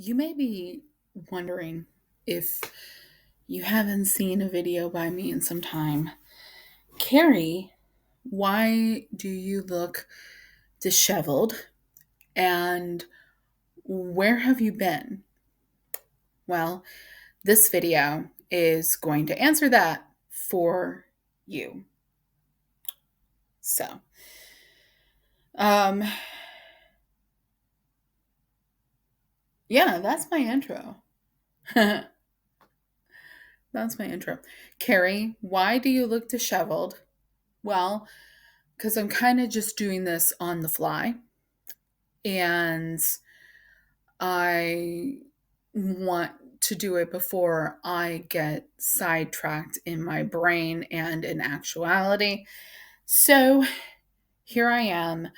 You may be wondering if you haven't seen a video by me in some time. Carrie, why do you look disheveled? And where have you been? Well, this video is going to answer that for you. So, um, yeah, that's my intro. That's my intro. Carrie, why do you look disheveled? Well, because I'm kind of just doing this on the fly and I want to do it before I get sidetracked in my brain and in actuality. So here I am,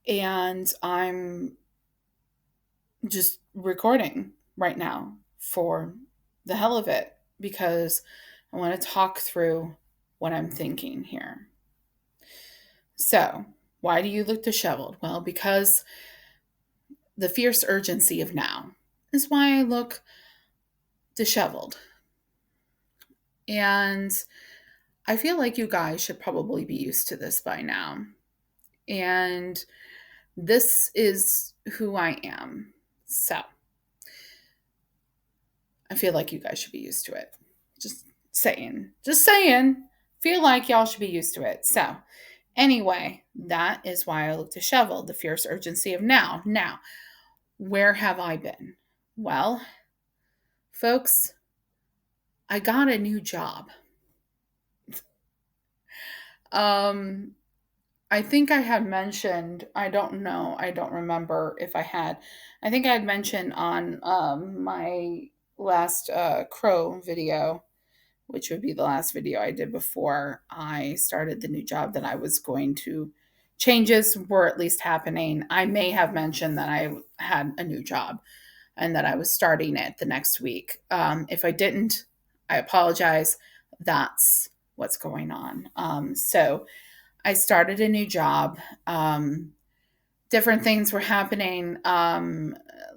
and I'm just recording right now for the hell of it because I want to talk through what I'm thinking here. So, why do you look disheveled? Well, because the fierce urgency of now is why I look disheveled. And I feel like you guys should probably be used to this by now. And this is who I am. So I feel like you guys should be used to it. Just saying. Just saying. Feel like y'all should be used to it. So, anyway, that is why I look disheveled, the fierce urgency of now. Now, where have I been? Well, folks, I got a new job. Um, I think I had mentioned, I don't know, I don't remember if I had. I think I had mentioned on my last crow video, which would be the last video I did before I started the new job, that I was going to, changes were at least happening. I may have mentioned that I had a new job and that I was starting it the next week. If I didn't, I apologize. That's what's going on. So I started a new job. Different things were happening.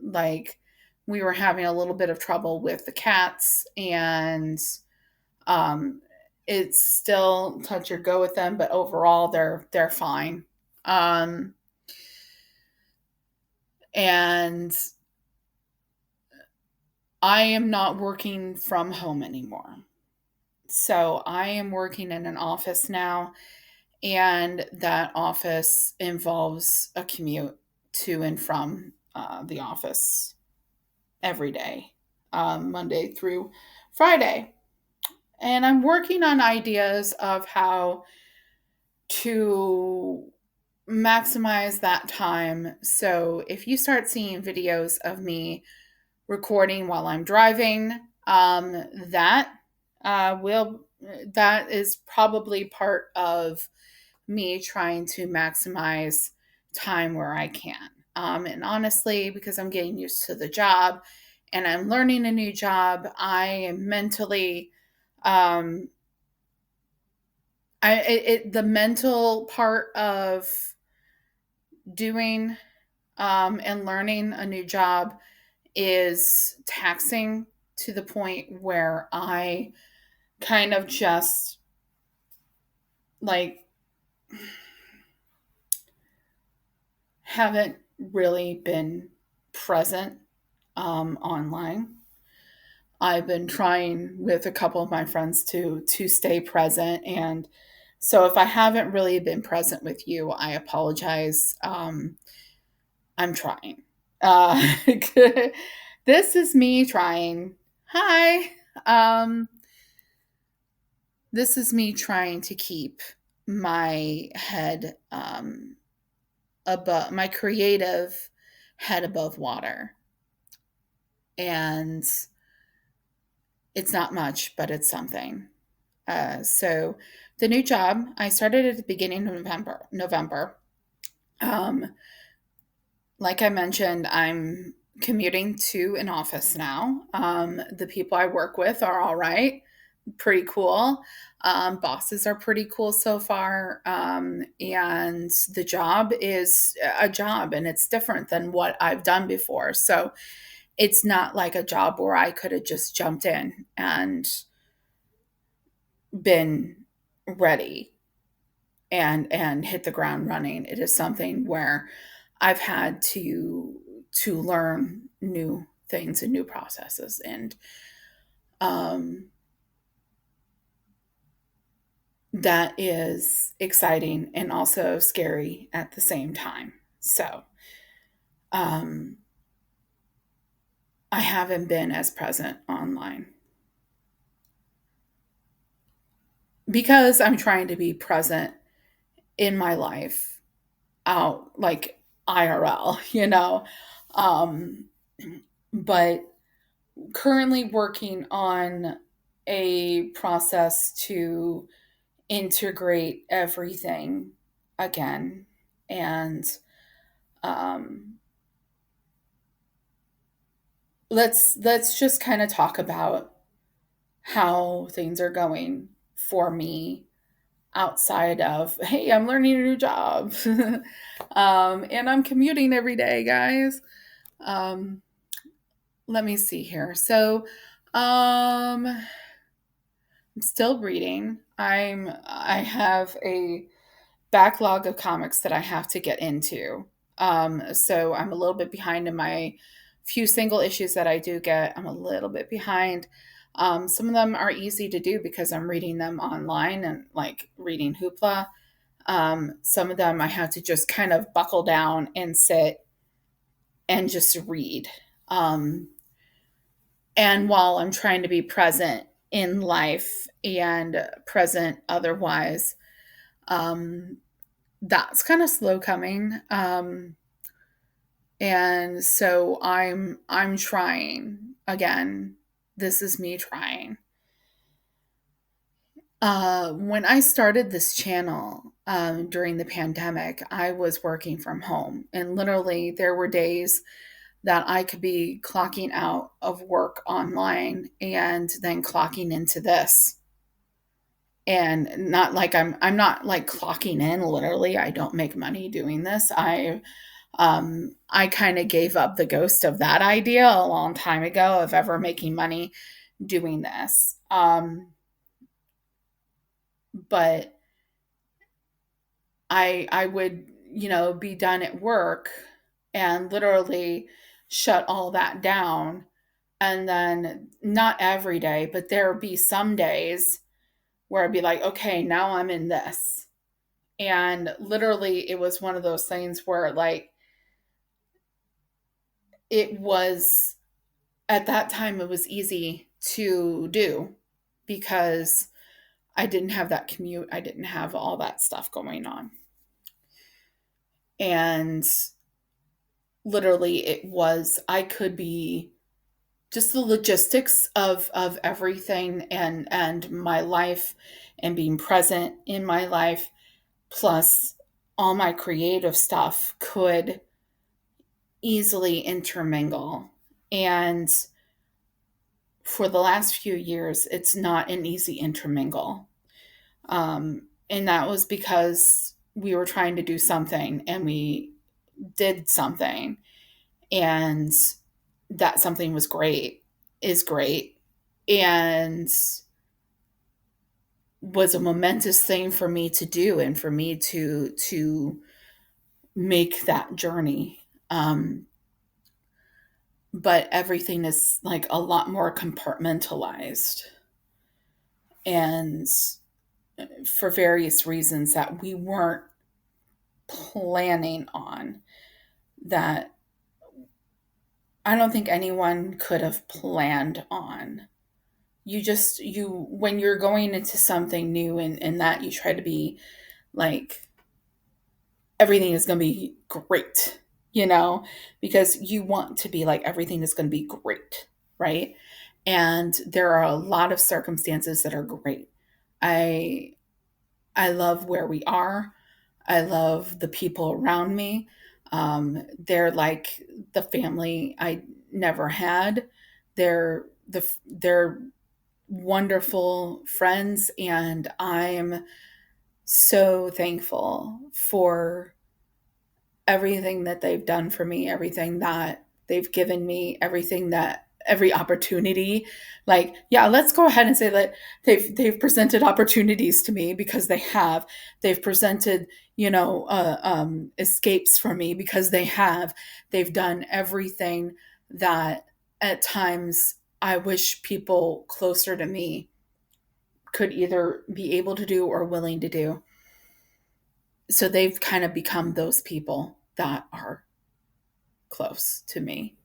Like we were having a little bit of trouble with the cats, and um, it's still touch or go with them, but overall they're fine. Um, and I am not working from home anymore. So I am working in an office now, and that office involves a commute to and from the office every day, Monday through Friday. And I'm working on ideas of how to maximize that time. So if you start seeing videos of me recording while I'm driving, that will that is probably part of me trying to maximize time where I can. And honestly, because I'm getting used to the job and I'm learning a new job, I am mentally, um, the mental part of doing and learning a new job is taxing to the point where I kind of just like haven't really been present online. I've been trying with a couple of my friends to stay present, and so if I haven't really been present with you, I apologize. I'm trying. Uh, this is me trying. Hi. Um, this is me trying to keep my head above my creative head above water. And it's not much, but it's something. So the new job I started at the beginning of November. Um, like I mentioned, I'm commuting to an office now. The people I work with are all right, pretty cool. Bosses are pretty cool so far. And the job is a job, and it's different than what I've done before. So it's not like a job where I could have just jumped in and been ready and hit the ground running. It is something where I've had to learn new things and new processes, and um, that is exciting and also scary at the same time. So um, I haven't been as present online because I'm trying to be present in my life out, like IRL, you know. Um, but currently working on a process to integrate everything again. And um, let's just kind of talk about how things are going for me outside of, hey, I'm learning a new job. And I'm commuting every day, guys. Um, let me see here. So I'm still reading. I have a backlog of comics that I have to get into. So I'm a little bit behind in my few single issues that I do get. I'm a little bit behind. Some of them are easy to do because I'm reading them online and like reading Hoopla. Some of them I have to just kind of buckle down and sit and just read. Um, and while I'm trying to be present in life and present otherwise, um, that's kind of slow coming. And so I'm trying again. This is me trying. When I started this channel during the pandemic, I was working from home, and literally there were days that I could be clocking out of work online and then clocking into this. And not like I'm not like clocking in literally. I don't make money doing this. I kind of gave up the ghost of that idea a long time ago of ever making money doing this. But I would, be done at work and literally shut all that down. And then not every day, but there would be some days where I'd be like, okay, now I'm in this. And literally it was one of those things where like it was at that time it was easy to do because I didn't have that commute. I didn't have all that stuff going on. And literally it was I could be just the logistics of everything and my life and being present in my life plus all my creative stuff could easily intermingle. And for the last few years, it's not an easy intermingle. And that was because we were trying to do something and we did something, and that something was great, is great, and was a momentous thing for me to do and for me to make that journey. But everything is like a lot more compartmentalized, and for various reasons that we weren't planning on, that I don't think anyone could have planned on. You when you're going into something new and that you try to be like everything is going to be great, because you want to be like everything is going to be great, right? And there are a lot of circumstances that are great. I I love where we are. I love the people around me. They're like the family I never had. They're wonderful friends, and I'm so thankful for everything that they've done for me, everything that They've given me everything that every opportunity. Like, yeah, let's go ahead and say that they've presented opportunities to me because they have. They've presented, escapes for me because they have. They've done everything that at times I wish people closer to me could either be able to do or willing to do. So they've kind of become those people that are close to me,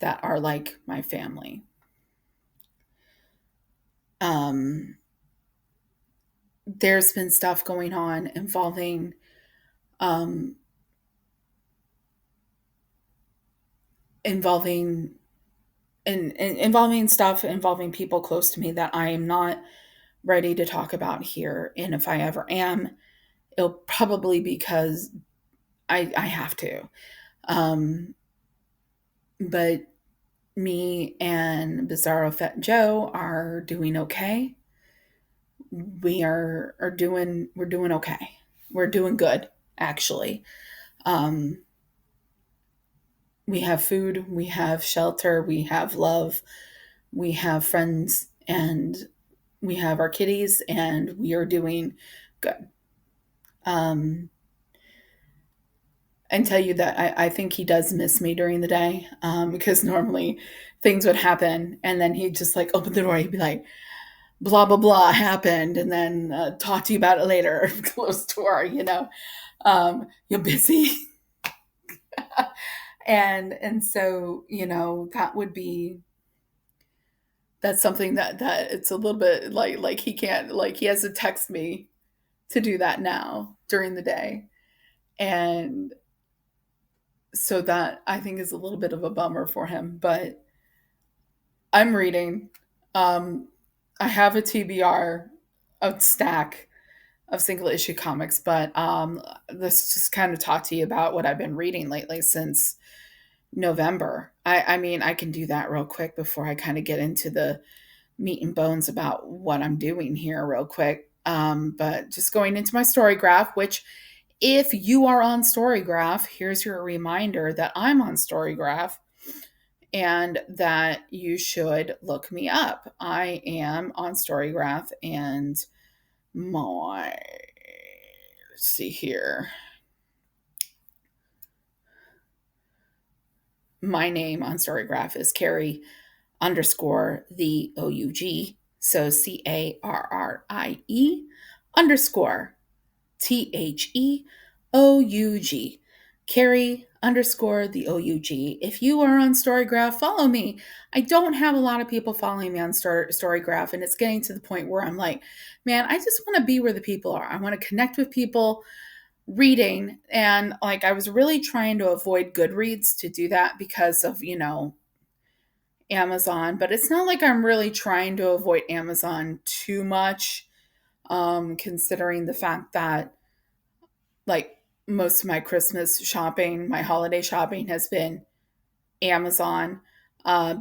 that are like my family. Um, there's been stuff going on um, involving involving stuff involving people close to me that I am not ready to talk about here. And if I ever am, it'll probably because I have to. Um, but me and Bizarro Fat Joe are doing okay. We're doing okay. We're doing good, actually. Um, we have food, we have shelter, we have love, we have friends, and we have our kitties, and we are doing good. Um, and tell you that I think he does miss me during the day, because normally things would happen, and then he'd just like open the door. He'd be like, "Blah blah blah happened," and then talk to you about it later. Close door, you're busy. And so that would be that's something that it's a little bit like he can't, like he has to text me to do that now during the day. And so that I think is a little bit of a bummer for him. But I'm reading. um I have a TBR, a stack of single issue comics, but let's just kind of talk to you about what I've been reading lately since November. I mean, I can do that real quick before I kind of get into the meat and bones about what I'm doing here, real quick. But just going into my story graph, which, if you are on Storygraph, here's your reminder that I'm on Storygraph and that you should look me up. I am on Storygraph, and my, let's see here. My name on Storygraph is Carrie underscore the OUG. So CARRIE underscore THEOUG. Carrie underscore the OUG. If you are on Storygraph, follow me. I don't have a lot of people following me on Storygraph, and it's getting to the point where I'm like, man, I just want to be where the people are. I want to connect with people reading. And like, I was really trying to avoid Goodreads to do that because of, Amazon, but it's not like I'm really trying to avoid Amazon too much, considering the fact that, like, most of my Christmas shopping, my holiday shopping has been Amazon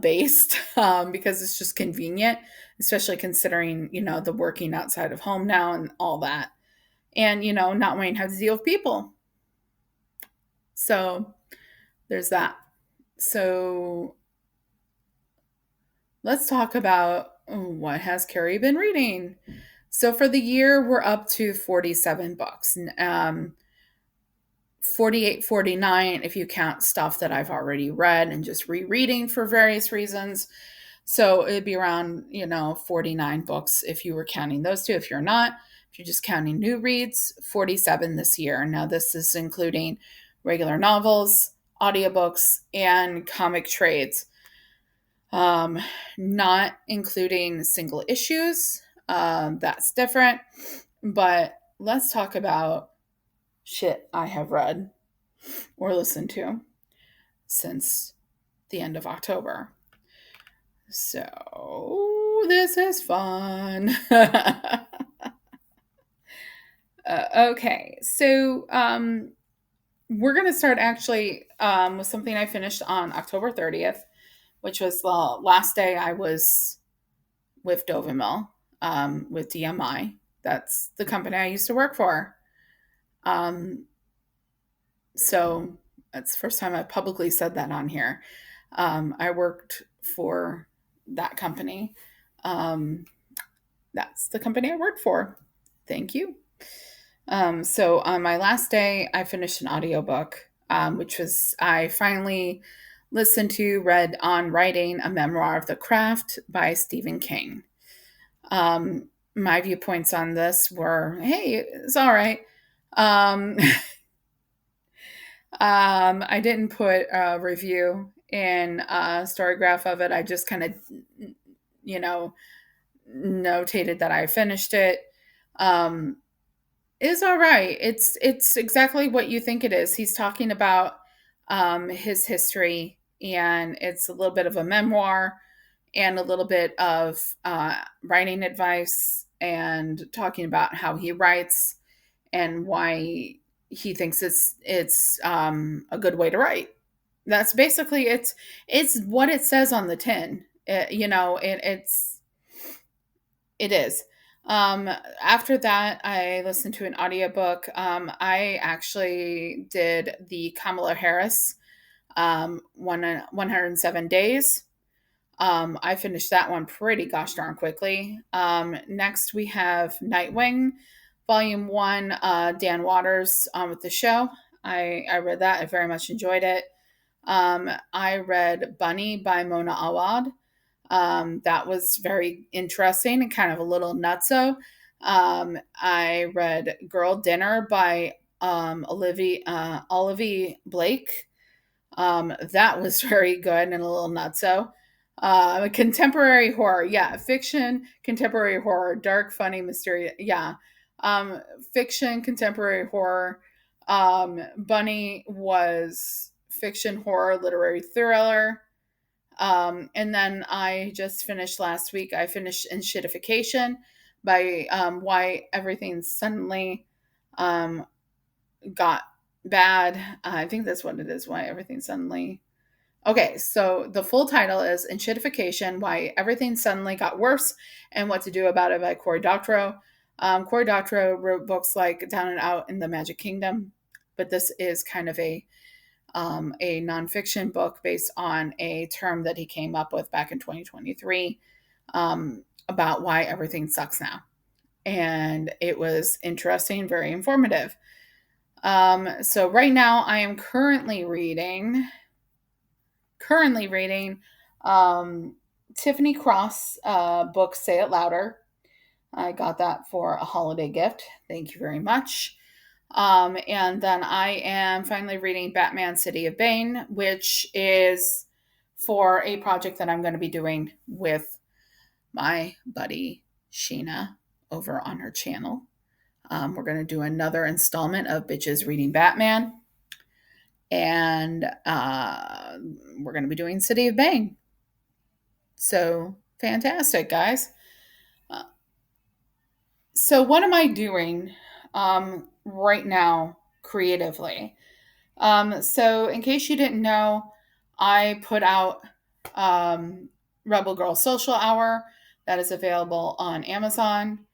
based, because it's just convenient, especially considering, the working outside of home now and all that. And, not wanting to have to deal with people. So there's that. So let's talk about what has Carrie been reading. So for the year, we're up to 47 books. 48, 49 if you count stuff that I've already read and just rereading for various reasons. So it'd be around, 49 books if you were counting those two. If you're not, if you're just counting new reads, 47 this year. Now, this is including regular novels, audiobooks, and comic trades. Not including single issues. That's different. But let's talk about shit I have read or listened to since the end of October. So this is fun. Okay, so we're going to start actually with something I finished on October 30th, which was the last day I was with Dovimil, with DMI. That's the company I used to work for. So It's the first time I've publicly said that on here. I worked for that company. Um, that's the company I worked for. Thank you. So on my last day, I finished an audiobook, which was I finally listened to, read on writing a memoir of the craft by Stephen King. My viewpoints on this were, hey, it's all right. Um, I didn't put a review in a storygraph of it. I just kind of, you know, notated that I finished it. Um, is all right. It's exactly what you think it is. He's talking about his history, and it's a little bit of a memoir and a little bit of writing advice and talking about how he writes and why he thinks it's a good way to write. That's basically it's what it says on the tin. It is. After that, I listened to an audiobook. I actually did the Kamala Harris 107 Days. I finished that one pretty gosh darn quickly. Next, we have Nightwing, Volume 1, Dan Waters with the show. I read that. I very much enjoyed it. I read Bunny by Mona Awad. That was very interesting and kind of a little nutso. I read Girl Dinner by Olivia Blake. That was very good and a little nutso. Contemporary horror, yeah, fiction, contemporary horror, dark, funny, mysterious, yeah. Fiction, contemporary horror. Bunny was fiction, horror, literary thriller. And then I just finished last week. I finished Enshittification by Why Everything Suddenly um, Got Bad. I think that's what it is. Why Everything Suddenly. Okay, so the full title is Enshittification: Why Everything Suddenly Got Worse and What to Do About It by Cory Doctorow. Cory Doctorow wrote books like Down and Out in the Magic Kingdom, but this is kind of a nonfiction book based on a term that he came up with back in 2023 about why everything sucks now. And it was interesting, very informative. So right now I am currently reading Tiffany Cross book Say It Louder. I got that for a holiday gift. Thank you very much. And then I am finally reading Batman City of Bane, which is for a project that I'm going to be doing with my buddy Sheena over on her channel. We're going to do another installment of Bitches Reading Batman. And we're going to be doing City of Bane. So fantastic, guys. So what am I doing right now creatively? So in case you didn't know, I put out Rebel Girl Social Hour that is available on Amazon,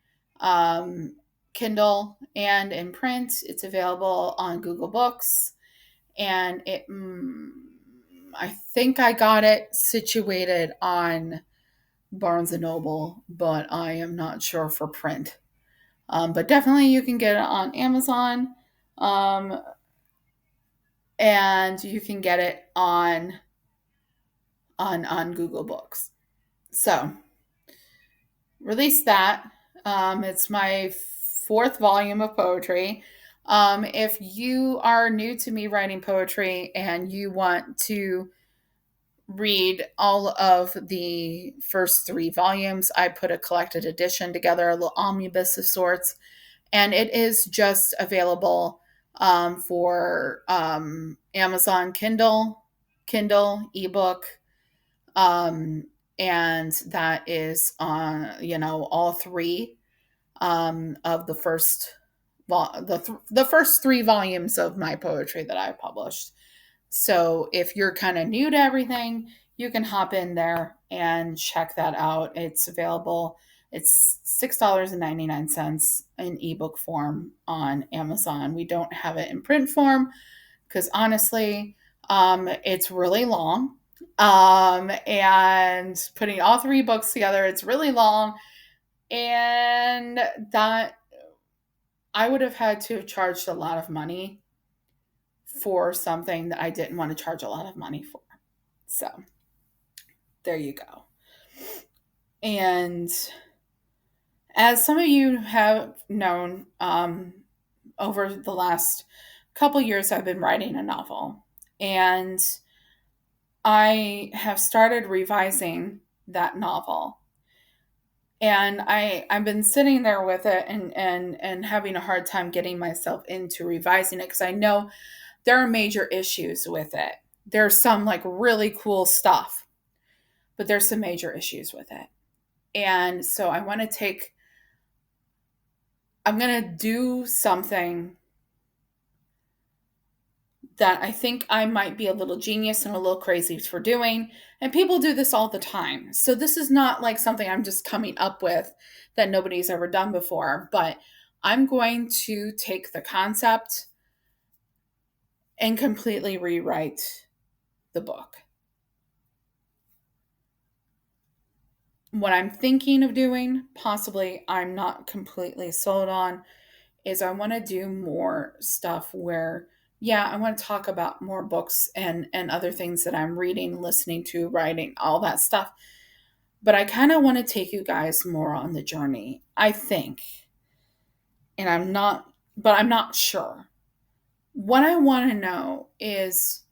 Kindle, and in print. It's available on Google Books, and I think I got it situated on Barnes and Noble, but I am not sure for print. But definitely you can get it on Amazon. And you can get it on Google Books. So release that. It's my fourth volume of poetry. If you are new to me writing poetry and you want to read all of the first three volumes, I put a collected edition together, a little omnibus of sorts, and it is just available for Amazon Kindle ebook, and that is on all three of the the first three volumes of my poetry that I published. So if you're kind of new to everything, you can hop in there and check that out. It's available. It's $6.99 in ebook form on Amazon. We don't have it in print form because honestly, It's really long. And putting all three books together, it's really long. And that I would have had to have charged a lot of money for something that I didn't want to charge a lot of money for. So there you go. And as some of you have known, over the last couple years, I've been writing a novel. And I have started revising that novel. And I've been sitting there with it and having a hard time getting myself into revising it because I know there are major issues with it. There's some like really cool stuff, but there's some major issues with it. And so I'm going to do something that I think I might be a little genius and a little crazy for doing. And people do this all the time. So this is not like something I'm just coming up with that nobody's ever done before, but I'm going to take the concept and completely rewrite the book. What I'm thinking of doing, possibly I'm not completely sold on, is I want to do more stuff where, yeah, I want to talk about more books and other things that I'm reading, listening to, writing, all that stuff. But I kind of want to take you guys more on the journey, I think. And I'm not sure. What I want to know is,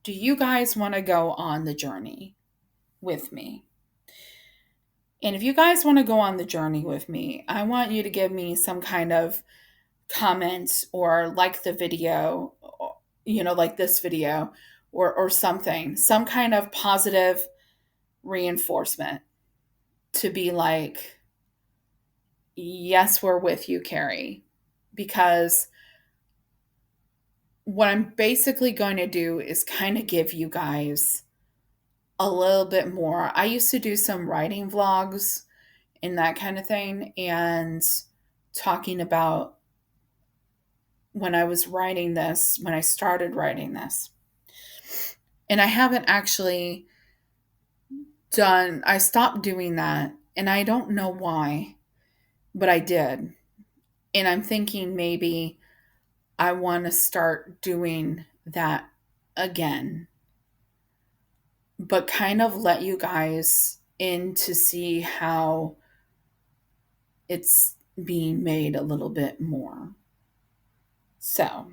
do you guys want to go on the journey with me? And if you guys want to go on the journey with me, I want you to give me some kind of comment or like the video, like this video or something, some kind of positive reinforcement to be like, yes, we're with you, Carrie. Because what I'm basically going to do is kind of give you guys a little bit more. I used to do some writing vlogs and that kind of thing, and talking about when I was writing this, when I started writing this. And I haven't actually I stopped doing that, and I don't know why, but I did. And I'm thinking maybe I want to start doing that again, but kind of let you guys in to see how it's being made a little bit more. So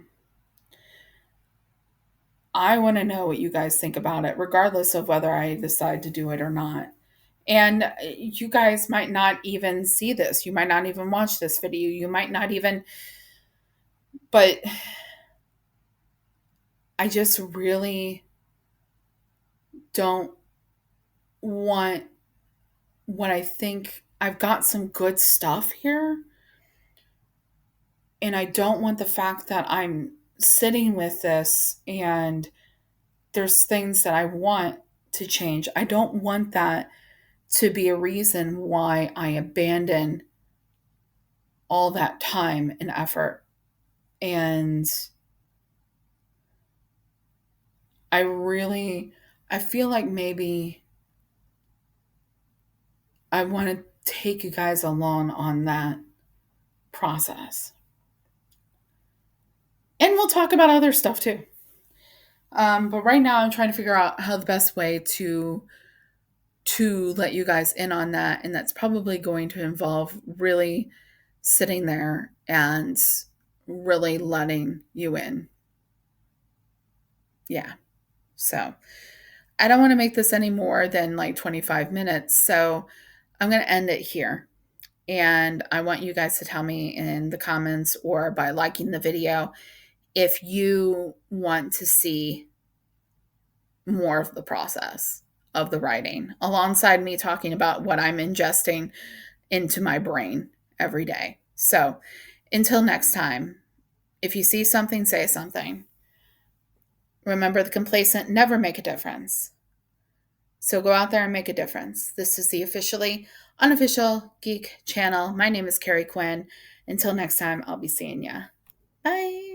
I want to know what you guys think about it, regardless of whether I decide to do it or not. And you guys might not even see this. You might not even watch this video. You might not even, but I just really don't want what I think. I've got some good stuff here. And I don't want the fact that I'm sitting with this and there's things that I want to change. I don't want that to be a reason why I abandon all that time and effort. And I feel like maybe I want to take you guys along on that process. And we'll talk about other stuff too. But right now I'm trying to figure out how the best way to let you guys in on that. And that's probably going to involve really sitting there and really letting you in. Yeah. So I don't want to make this any more than like 25 minutes. So I'm going to end it here. And I want you guys to tell me in the comments or by liking the video if you want to see more of the process of the writing alongside me talking about what I'm ingesting into my brain every day. So until next time, if you see something, say something. Remember, the complacent never make a difference. So go out there and make a difference. This is the officially unofficial geek channel. My name is Carrie Quinn. Until next time, I'll be seeing ya. Bye.